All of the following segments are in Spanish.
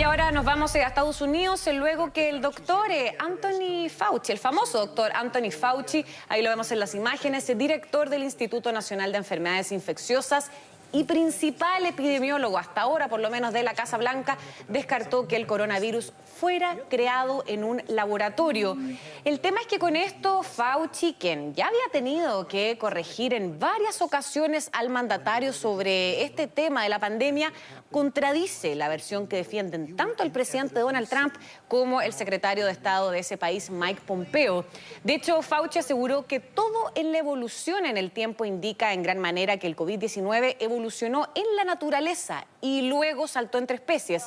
ahora nos vamos a Estados Unidos luego que el doctor Anthony Fauci, el famoso doctor Anthony Fauci, ahí lo vemos en las imágenes, el director del Instituto Nacional de Enfermedades Infecciosas y principal epidemiólogo hasta ahora, por lo menos de la Casa Blanca, descartó que el coronavirus fuera creado en un laboratorio. El tema es que con esto Fauci, quien ya había tenido que corregir en varias ocasiones al mandatario sobre este tema de la pandemia, contradice la versión que defienden tanto el presidente Donald Trump como el secretario de Estado de ese país, Mike Pompeo. De hecho, Fauci aseguró que todo en la evolución en el tiempo indica en gran manera que el COVID-19 evolucionó en la naturaleza y luego saltó entre especies.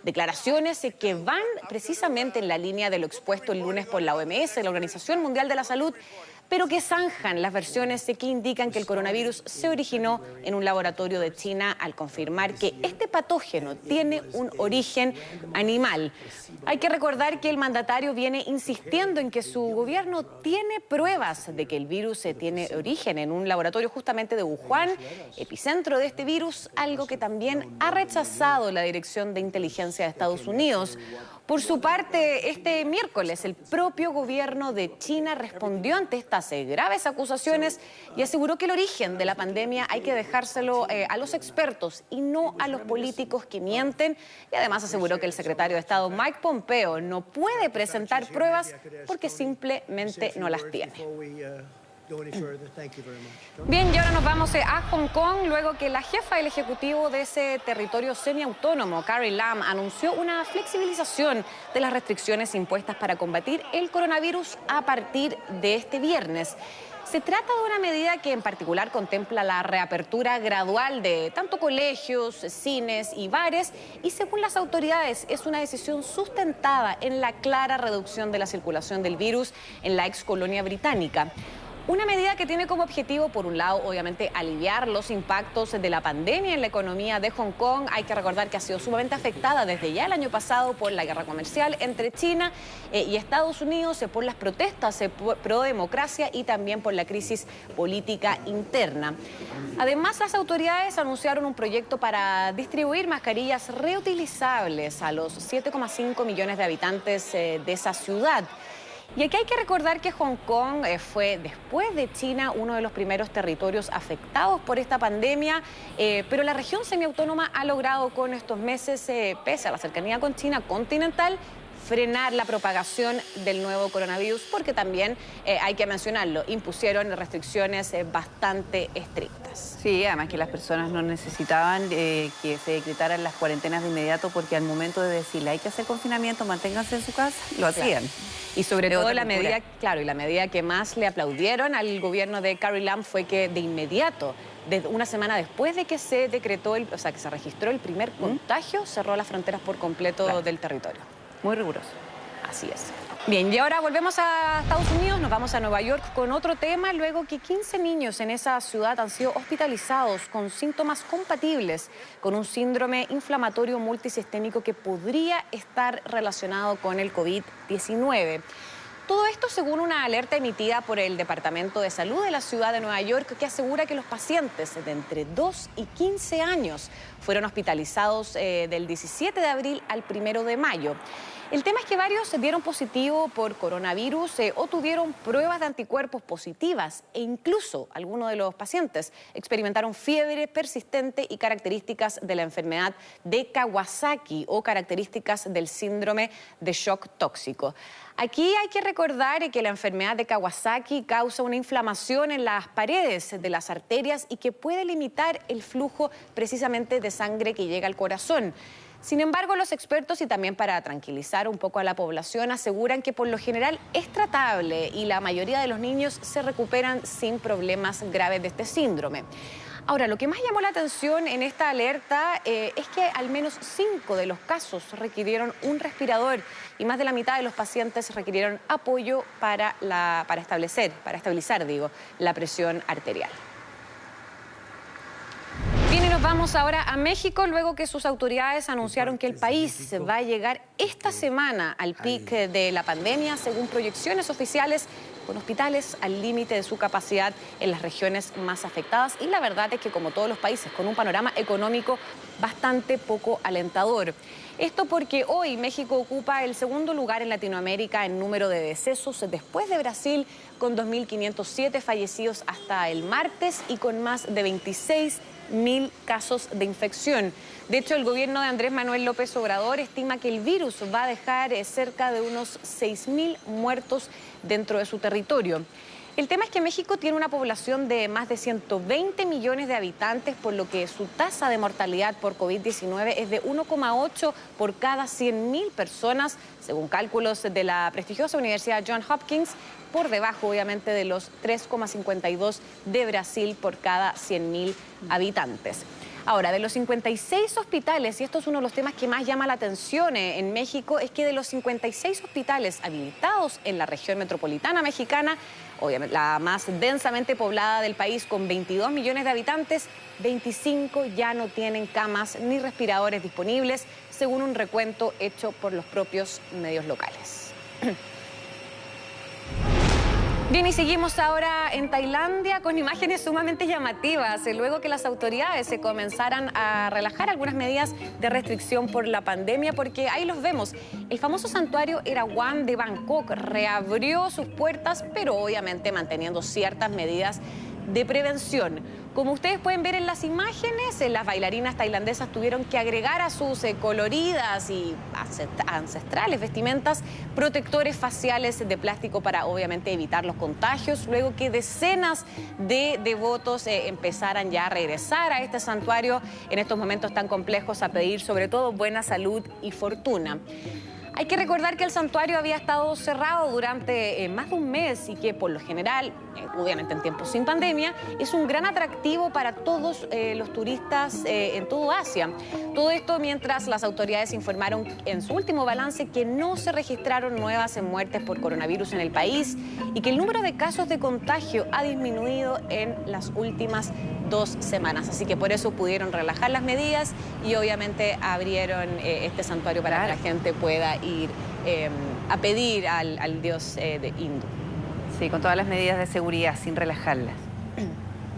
Declaraciones que van precisamente en la línea de lo expuesto el lunes por la OMS, la Organización Mundial de la Salud, pero que zanjan las versiones que indican que el coronavirus se originó en un laboratorio de China al confirmar que este patógeno tiene un origen animal. Hay que recordar que el mandatario viene insistiendo en que su gobierno tiene pruebas de que el virus tiene origen en un laboratorio justamente de Wuhan, epicentro de este virus, algo que también ha rechazado la Dirección de Inteligencia de Estados Unidos. Por su parte, este miércoles el propio gobierno de China respondió ante estas graves acusaciones y aseguró que el origen de la pandemia hay que dejárselo a los expertos y no a los políticos que mienten. Y además aseguró que el secretario de Estado Mike Pompeo no puede presentar pruebas porque simplemente no las tiene. Bien, y ahora nos vamos a Hong Kong, luego que la jefa del Ejecutivo de ese territorio semiautónomo, Carrie Lam, anunció una flexibilización de las restricciones impuestas para combatir el coronavirus a partir de este viernes. Se trata de una medida que en particular contempla la reapertura gradual de tanto colegios, cines y bares y según las autoridades es una decisión sustentada en la clara reducción de la circulación del virus en la ex colonia británica. Una medida que tiene como objetivo, por un lado, obviamente, aliviar los impactos de la pandemia en la economía de Hong Kong. Hay que recordar que ha sido sumamente afectada desde ya el año pasado por la guerra comercial entre China y Estados Unidos, por las protestas pro democracia y también por la crisis política interna. Además, las autoridades anunciaron un proyecto para distribuir mascarillas reutilizables a los 7,5 millones de habitantes de esa ciudad. Y aquí hay que recordar que Hong Kong fue, después de China, uno de los primeros territorios afectados por esta pandemia, pero la región semiautónoma ha logrado con estos meses, pese a la cercanía con China continental, frenar la propagación del nuevo coronavirus, porque también, hay que mencionarlo, impusieron restricciones bastante estrictas. Sí, además que las personas no necesitaban que se decretaran las cuarentenas de inmediato, porque al momento de decirle hay que hacer confinamiento, manténganse en su casa, lo hacían. Y sobre todo la medida, claro, y la medida que más le aplaudieron al gobierno de Carrie Lam fue que de inmediato, una semana después de que se decretó, que se registró el primer contagio, cerró las fronteras por completo del territorio. Muy riguroso. Así es. Bien, y ahora volvemos a Estados Unidos, nos vamos a Nueva York con otro tema, luego que 15 niños en esa ciudad han sido hospitalizados con síntomas compatibles con un síndrome inflamatorio multisistémico que podría estar relacionado con el COVID-19. Todo esto según una alerta emitida por el Departamento de Salud de la ciudad de Nueva York, que asegura que los pacientes de entre 2 y 15 años fueron hospitalizados del 17 de abril al 1 de mayo. El tema es que varios se dieron positivo por coronavirus o tuvieron pruebas de anticuerpos positivas e incluso algunos de los pacientes experimentaron fiebre persistente y características de la enfermedad de Kawasaki o características del síndrome de shock tóxico. Aquí hay que recordar que la enfermedad de Kawasaki causa una inflamación en las paredes de las arterias y que puede limitar el flujo precisamente de sangre que llega al corazón. Sin embargo, los expertos, y también para tranquilizar un poco a la población, aseguran que por lo general es tratable y la mayoría de los niños se recuperan sin problemas graves de este síndrome. Ahora, lo que más llamó la atención en esta alerta es que al menos 5 de los casos requirieron un respirador y más de la mitad de los pacientes requirieron apoyo para estabilizar la presión arterial. Bien, y nos vamos ahora a México, luego que sus autoridades anunciaron que el país va a llegar esta semana al pic de la pandemia, según proyecciones oficiales, con hospitales al límite de su capacidad en las regiones más afectadas. Y la verdad es que, como todos los países, con un panorama económico bastante poco alentador. Esto porque hoy México ocupa el segundo lugar en Latinoamérica en número de decesos, después de Brasil, con 2.507 fallecidos hasta el martes y con más de 26.000 casos de infección. De hecho, el gobierno de Andrés Manuel López Obrador estima que el virus va a dejar cerca de unos 6.000 muertos dentro de su territorio. El tema es que México tiene una población de más de 120 millones de habitantes, por lo que su tasa de mortalidad por COVID-19 es de 1,8 por cada 100.000 personas, según cálculos de la prestigiosa Universidad Johns Hopkins, por debajo, obviamente, de los 3,52 de Brasil por cada 100.000 habitantes. Ahora, de los 56 hospitales, y esto es uno de los temas que más llama la atención en México, es que de los 56 hospitales habilitados en la región metropolitana mexicana, obviamente la más densamente poblada del país, con 22 millones de habitantes, 25 ya no tienen camas ni respiradores disponibles, según un recuento hecho por los propios medios locales. Bien, y seguimos ahora en Tailandia con imágenes sumamente llamativas, luego que las autoridades se comenzaran a relajar algunas medidas de restricción por la pandemia, porque ahí los vemos. El famoso santuario Erawan de Bangkok reabrió sus puertas, pero obviamente manteniendo ciertas medidas de prevención. Como ustedes pueden ver en las imágenes, las bailarinas tailandesas tuvieron que agregar a sus coloridas y ancestrales vestimentas protectores faciales de plástico para obviamente evitar los contagios, luego que decenas de devotos empezaran ya a regresar a este santuario en estos momentos tan complejos a pedir sobre todo buena salud y fortuna. Hay que recordar que el santuario había estado cerrado durante más de un mes y que por lo general, obviamente en tiempos sin pandemia, es un gran atractivo para todos los turistas en todo Asia. Todo esto mientras las autoridades informaron en su último balance que no se registraron nuevas muertes por coronavirus en el país y que el número de casos de contagio ha disminuido en las últimas 2 semanas. Así que por eso pudieron relajar las medidas y obviamente abrieron este santuario para que la gente pueda ir a pedir al dios de hindú. Sí, con todas las medidas de seguridad, sin relajarlas.